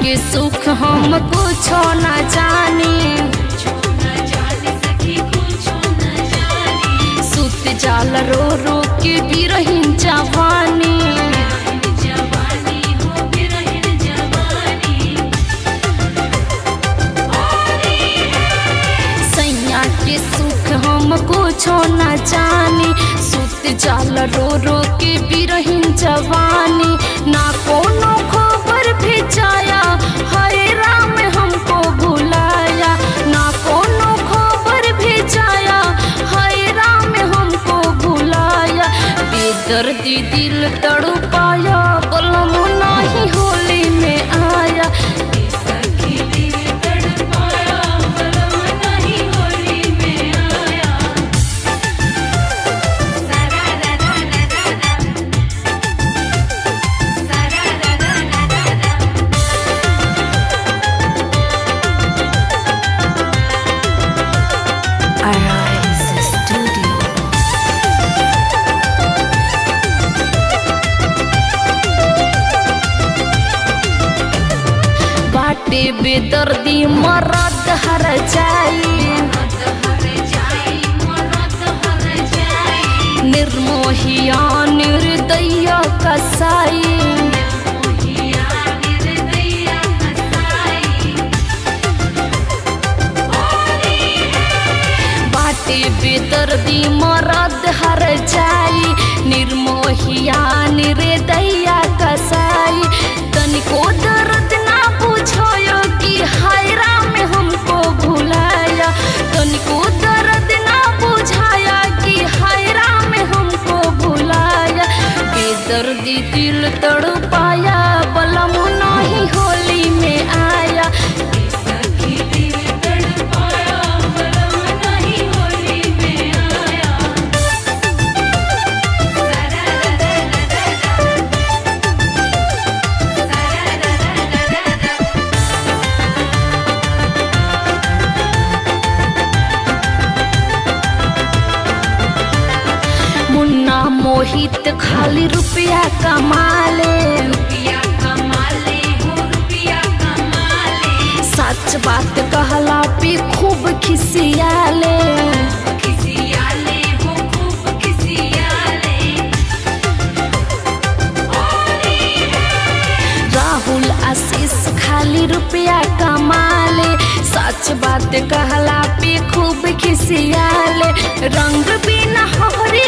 के सुख हम कुछो न जानी, सुत जाल रो रो के बिरहिन जवानी। सैया के सुख हम कुछो न जानी, सुत जाल रो रो के बिरहिन जवानी। ना कोनो खबर भेजाया, हाय राम हमको भुलाया। ना कोनो खबर भेजाया, हाय राम हमको भुलाया। बेदर्दी दिल तड़पाया, बलम नहीं होली में आया। बाटे बेदर्दी मरद हर जाई, निर्मोहिया निर्दय कसाई। बाटे बेदर्दी मरद हर जाई, निर्मोहिया निर्दय कसाई। तनिको दर्द ना पूछो कि हाय राम हमको भुलाया। तनिको दर्द ना बुझाया कि हाय राम हमको भुलाया। बेदर्दी दिल तड़पाया, बलम नहीं होली में आया। मुन्ना मोहित खाली रुपया कमाले, सच बात कहला पे खूब खिसियाले। राहुल आशीष खाली रुपया कमाले, सच बात कहला पे खूब खिसियाले। रंग बिना हरे